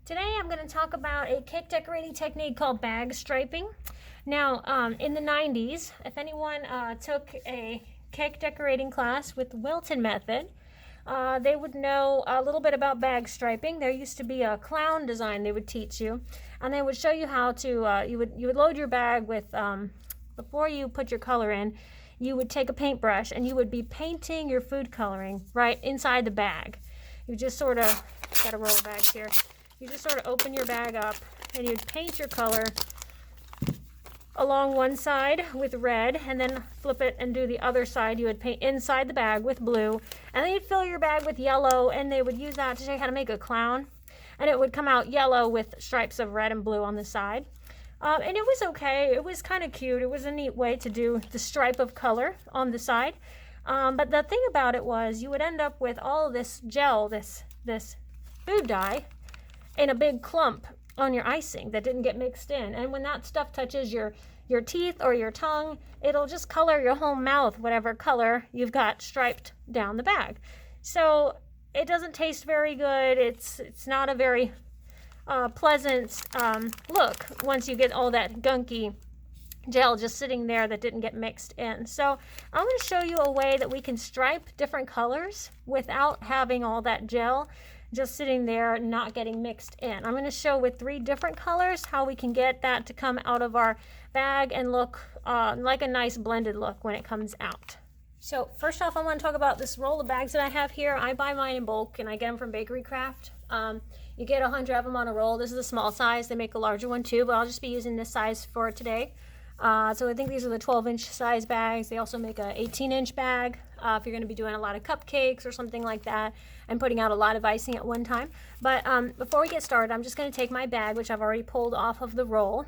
Today I'm going to talk about a cake decorating technique called bag striping. Now, in the 90s, if anyone took a cake decorating class with the Wilton method, they would know a little bit about bag striping. There used to be a clown design they would teach you, and they would show you how to, you would load your bag with, before you put your color in, you would take a paintbrush and you would be painting your food coloring right inside the bag. You just sort of, got to roll the bag here. You just sort of open your bag up and you'd paint your color along one side with red, and then flip it and do the other side. You would paint inside the bag with blue, and then you'd fill your bag with yellow, and they would use that to show you how to make a clown, and it would come out yellow with stripes of red and blue on the side. And it was okay. It was kind of cute. It was a neat way to do the stripe of color on the side. But the thing about it was you would end up with all of this gel, this food dye, in a big clump on your icing that didn't get mixed in. And when that stuff touches your teeth or your tongue, it'll just color your whole mouth, whatever color you've got striped down the bag. So it doesn't taste very good. It's not a very pleasant look once you get all that gunky gel just sitting there that didn't get mixed in. So I'm going to show you a way that we can stripe different colors without having all that gel just sitting there not getting mixed in. I'm going to show with 3 different colors how we can get that to come out of our bag and look like a nice blended look when it comes out. So first off, I want to talk about this roll of bags that I have here. I buy mine in bulk and I get them from Bakery Craft. You get 100 of them on a roll. This is a small size. They make a larger one too, but I'll just be using this size for today. So I think these are the 12-inch size bags. They also make a 18-inch bag if you're going to be doing a lot of cupcakes or something like that and putting out a lot of icing at one time. But before we get started, I'm just going to take my bag, which I've already pulled off of the roll,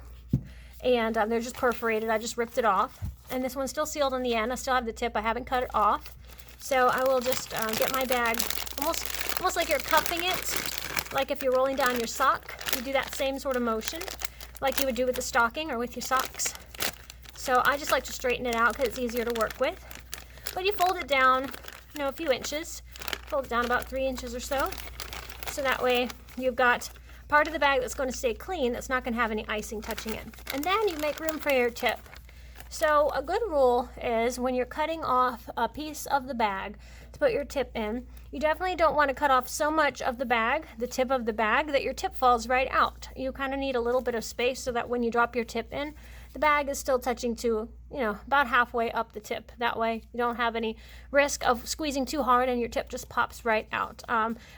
and they're just perforated. I just ripped it off, and this one's still sealed on the end. I still have the tip. I haven't cut it off. So I will just get my bag almost like you're cupping it, like if you're rolling down your sock. You do that same sort of motion like you would do with the stocking or with your socks. So I just like to straighten it out because it's easier to work with. But you fold it down, a few inches. Fold it down about 3 inches or so. So that way you've got part of the bag that's going to stay clean, that's not going to have any icing touching it. And then you make room for your tip. So a good rule is when you're cutting off a piece of the bag to put your tip in, you definitely don't want to cut off so much of the bag, the tip of the bag, that your tip falls right out. You kind of need a little bit of space so that when you drop your tip in, the bag is still touching to, about halfway up the tip. That way you don't have any risk of squeezing too hard and your tip just pops right out.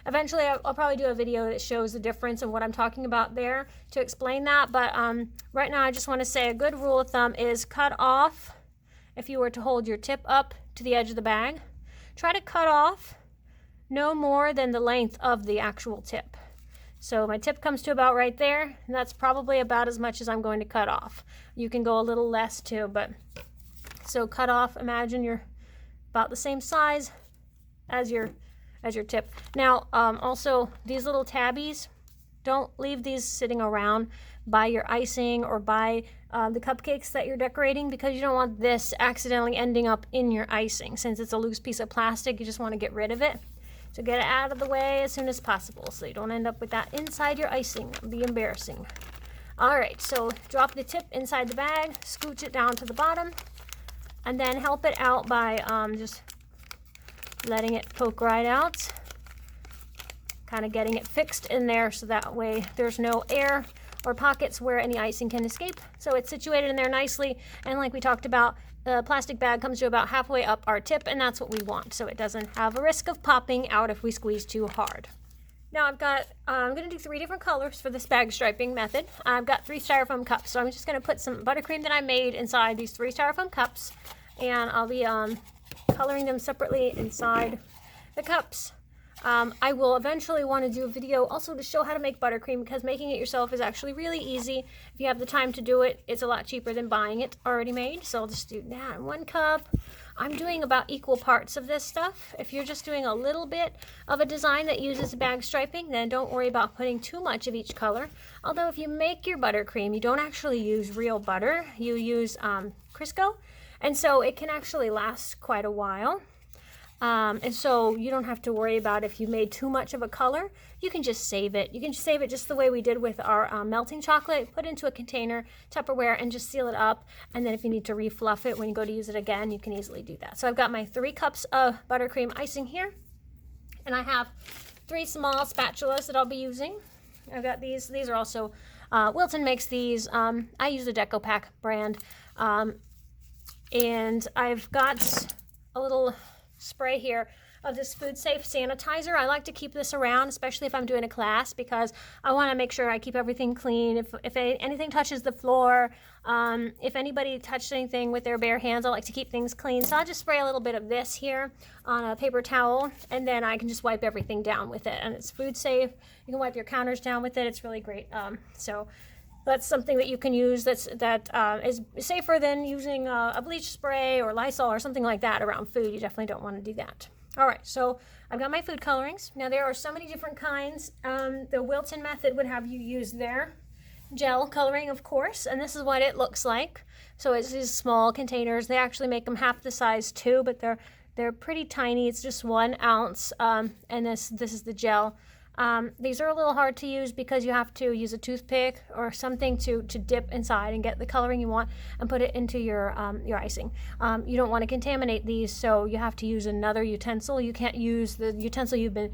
Eventually I'll probably do a video that shows the difference and what I'm talking about there to explain that. But right now I just want to say a good rule of thumb is cut off, if you were to hold your tip up to the edge of the bag, try to cut off no more than the length of the actual tip. So my tip comes to about right there, and that's probably about as much as I'm going to cut off. You can go a little less too, but so cut off, imagine you're about the same size as your tip. Now, also these little tabbies, don't leave these sitting around by your icing or by the cupcakes that you're decorating, because you don't want this accidentally ending up in your icing. Since it's a loose piece of plastic, you just want to get rid of it. So get it out of the way as soon as possible so you don't end up with that inside your icing. It would be embarrassing. Alright, so drop the tip inside the bag, scooch it down to the bottom, and then help it out by just letting it poke right out. Kind of getting it fixed in there so that way there's no air or pockets where any icing can escape. So it's situated in there nicely, and like we talked about, the plastic bag comes to about halfway up our tip, and that's what we want, so it doesn't have a risk of popping out if we squeeze too hard. Now I'm going to do 3 different colors for this bag striping method. I've got 3 styrofoam cups, so I'm just going to put some buttercream that I made inside these 3 styrofoam cups, and I'll be coloring them separately inside the cups. I will eventually want to do a video also to show how to make buttercream, because making it yourself is actually really easy. If you have the time to do it, it's a lot cheaper than buying it already made. So I'll just do that in 1 cup. I'm doing about equal parts of this stuff. If you're just doing a little bit of a design that uses bag striping, then don't worry about putting too much of each color. Although if you make your buttercream, you don't actually use real butter. You use Crisco, and so it can actually last quite a while. And so you don't have to worry about if you made too much of a color. You can just save it. You can save it just the way we did with our melting chocolate. Put it into a container, Tupperware, and just seal it up. And then if you need to refluff it when you go to use it again, you can easily do that. So I've got my 3 cups of buttercream icing here. And I have 3 small spatulas that I'll be using. I've got these. These are also, Wilton makes these. I use the DecoPack brand. And I've got a little spray here of this food safe sanitizer. I like to keep this around, especially if I'm doing a class, because I want to make sure I keep everything clean. If anything touches the floor, if anybody touched anything with their bare hands, I like to keep things clean. So I'll just spray a little bit of this here on a paper towel, and then I can just wipe everything down with it. And it's food safe. You can wipe your counters down with it. It's really great. So that's something that you can use that is safer than using a bleach spray or Lysol or something like that around food. You definitely don't want to do that. All right, so I've got my food colorings. Now there are so many different kinds. The Wilton method would have you use their gel coloring, of course, and this is what it looks like. So it's these small containers. They actually make them half the size too, but they're pretty tiny. It's just 1 ounce, and this is the gel. These are a little hard to use because you have to use a toothpick or something to dip inside and get the coloring you want and put it into your icing. You don't want to contaminate these, so you have to use another utensil. You can't use the utensil you've been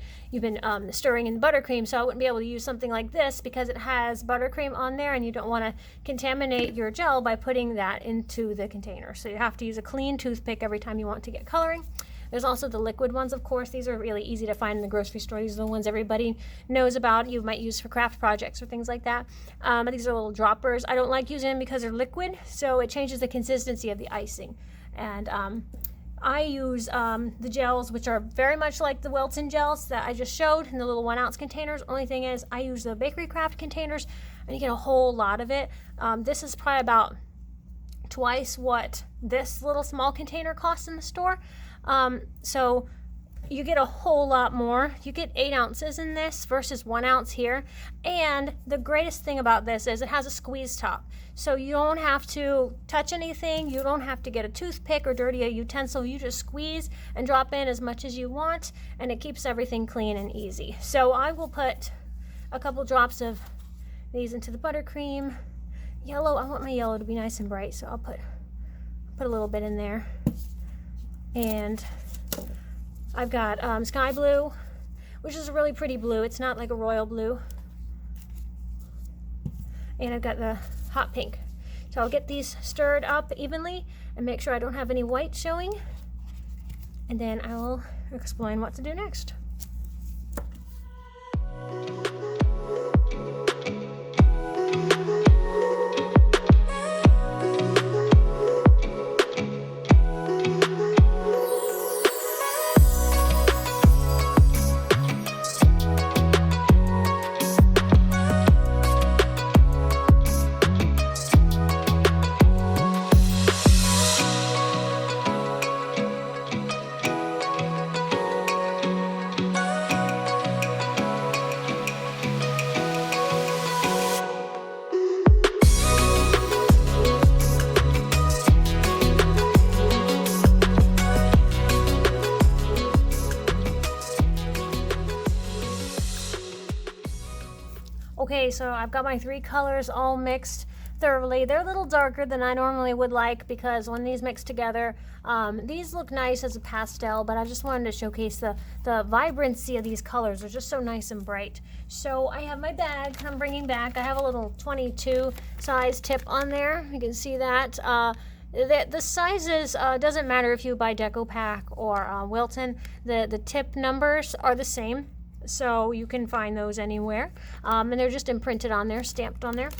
stirring in buttercream, so I wouldn't be able to use something like this because it has buttercream on there, and you don't want to contaminate your gel by putting that into the container. So you have to use a clean toothpick every time you want to get coloring. There's also the liquid ones, of course. These are really easy to find in the grocery store. These are the ones everybody knows about. You might use for craft projects or things like that. These are little droppers. I don't like using them because they're liquid, so it changes the consistency of the icing. And I use the gels, which are very much like the Wilton gels that I just showed in the little 1 ounce containers. Only thing is I use the Bakery Craft containers, and you get a whole lot of it. This is probably about twice what this little small container costs in the store. So you get a whole lot more. You get 8 ounces in this versus 1 ounce here. And the greatest thing about this is it has a squeeze top. So you don't have to touch anything. You don't have to get a toothpick or dirty a utensil. You just squeeze and drop in as much as you want, and it keeps everything clean and easy. So I will put a couple drops of these into the buttercream. Yellow, I want my yellow to be nice and bright, so I'll put a little bit in there. And I've got sky blue, which is a really pretty blue. It's not like a royal blue. And I've got the hot pink. So I'll get these stirred up evenly and make sure I don't have any white showing. And then I will explain what to do next. Okay, so I've got my 3 colors all mixed thoroughly. They're a little darker than I normally would like because when these mix together, these look nice as a pastel, but I just wanted to showcase the vibrancy of these colors. They're just so nice and bright. So I have my bag I'm bringing back. I have a little 22 size tip on there. You can see that. The sizes, doesn't matter if you buy DecoPack or Wilton. The tip numbers are the same. So you can find those anywhere, and they're just imprinted on there, stamped on there.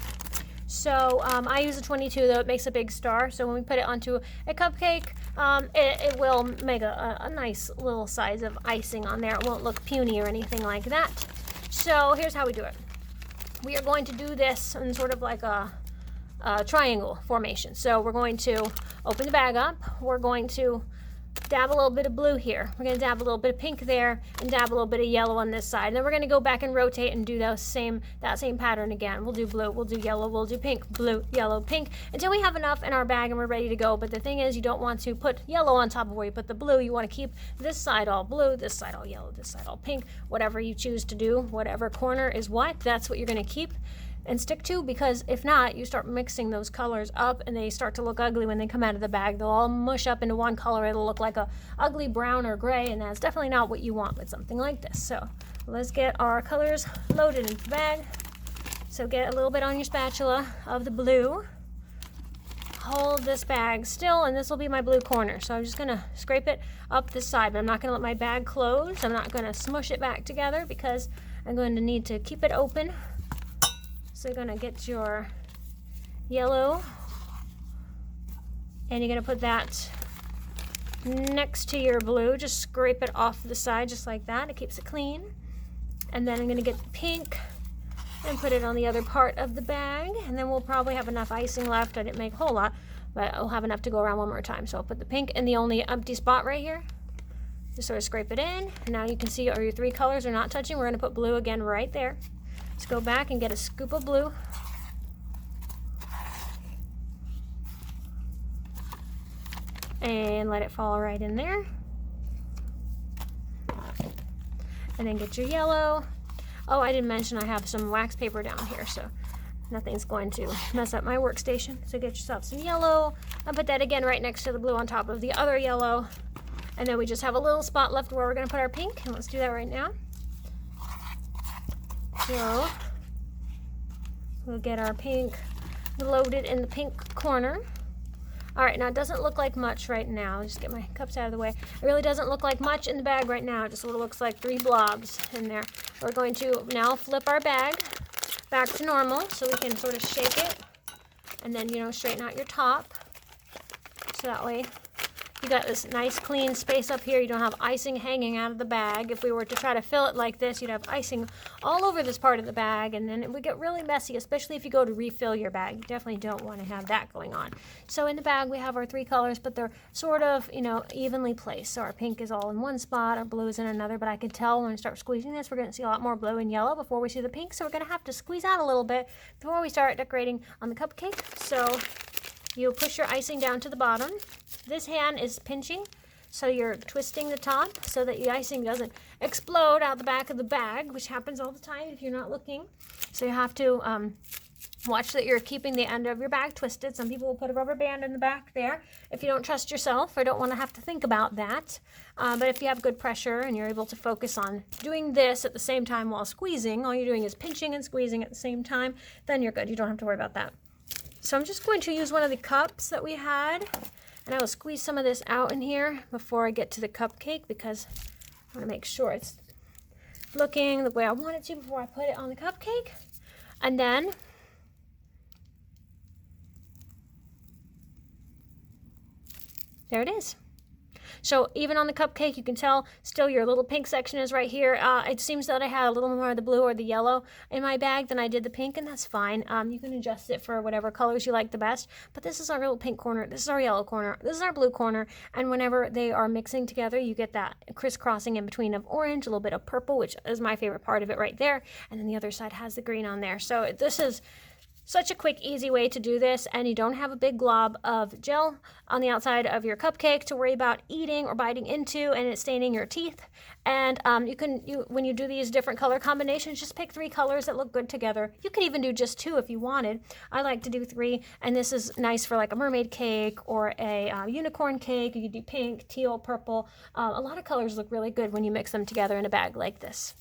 So I use a 22, though it makes a big star, so when we put it onto a cupcake, it will make a nice little size of icing on there. It won't look puny or anything like that. So here's how we do it. We are going to do this in sort of like a triangle formation. So we're going to open the bag up, we're going to dab a little bit of blue here. We're going to dab a little bit of pink there and dab a little bit of yellow on this side. And then we're going to go back and rotate and do that same pattern again. We'll do blue, we'll do yellow, we'll do pink, blue, yellow, pink, until we have enough in our bag and we're ready to go. But the thing is, you don't want to put yellow on top of where you put the blue. You want to keep this side all blue, this side all yellow, this side all pink, whatever you choose to do, whatever corner is what, that's what you're going to keep and stick to, because if not, you start mixing those colors up and they start to look ugly when they come out of the bag. They'll all mush up into one color. It'll look like a ugly brown or gray, and that's definitely not what you want with something like this. So let's get our colors loaded into the bag. So get a little bit on your spatula of the blue. Hold this bag still, and this will be my blue corner. So I'm just gonna scrape it up this side, but I'm not gonna let my bag close. I'm not gonna smush it back together because I'm going to need to keep it open. So you're gonna get your yellow and you're gonna put that next to your blue. Just scrape it off the side just like that. It keeps it clean. And then I'm gonna get pink and put it on the other part of the bag. And then we'll probably have enough icing left. I didn't make a whole lot, but I'll have enough to go around one more time. So I'll put the pink in the only empty spot right here. Just sort of scrape it in. And now you can see your three colors are not touching. We're gonna put blue again right there. Let's go back and get a scoop of blue. And let it fall right in there. And then get your yellow. Oh, I didn't mention I have some wax paper down here, so nothing's going to mess up my workstation. So get yourself some yellow and put that again right next to the blue on top of the other yellow. And then we just have a little spot left where we're gonna put our pink, and let's do that right now. So we'll get our pink loaded in the pink corner. All right, now it doesn't look like much right now. Just get my cups out of the way. It really doesn't look like much in the bag right now. It just sort of looks like three blobs in there. We're going to now flip our bag back to normal so we can sort of shake it and then, straighten out your top. So that way you got this nice clean space up here. You don't have icing hanging out of the bag. If we were to try to fill it like this, you'd have icing all over this part of the bag, and then it would get really messy, especially if you go to refill your bag. You definitely don't want to have that going on. So in the bag, we have our three colors, but they're sort of, evenly placed. So our pink is all in one spot, our blue is in another, but I can tell when we start squeezing this, we're going to see a lot more blue and yellow before we see the pink. So we're going to have to squeeze out a little bit before we start decorating on the cupcake. So you push your icing down to the bottom. This hand is pinching, so you're twisting the top so that the icing doesn't explode out the back of the bag, which happens all the time if you're not looking. So you have to watch that you're keeping the end of your bag twisted. Some people will put a rubber band in the back there if you don't trust yourself or don't want to have to think about that. But if you have good pressure and you're able to focus on doing this at the same time while squeezing, all you're doing is pinching and squeezing at the same time, then you're good. You don't have to worry about that. So I'm just going to use one of the cups that we had, and I will squeeze some of this out in here before I get to the cupcake because I want to make sure it's looking the way I want it to before I put it on the cupcake. And then there it is. So even on the cupcake, you can tell still your little pink section is right here. It seems that I had a little more of the blue or the yellow in my bag than I did the pink, and that's fine. You can adjust it for whatever colors you like the best. But this is our little pink corner. This is our yellow corner. This is our blue corner. And whenever they are mixing together, you get that crisscrossing in between of orange, a little bit of purple, which is my favorite part of it right there. And then the other side has the green on there. So this is such a quick, easy way to do this, and you don't have a big glob of gel on the outside of your cupcake to worry about eating or biting into and it staining your teeth. And when you do these different color combinations, just pick three colors that look good together. You could even do just two if you wanted. I like to do three, and this is nice for like a mermaid cake or a unicorn cake. You could do pink, teal, purple. A lot of colors look really good when you mix them together in a bag like this.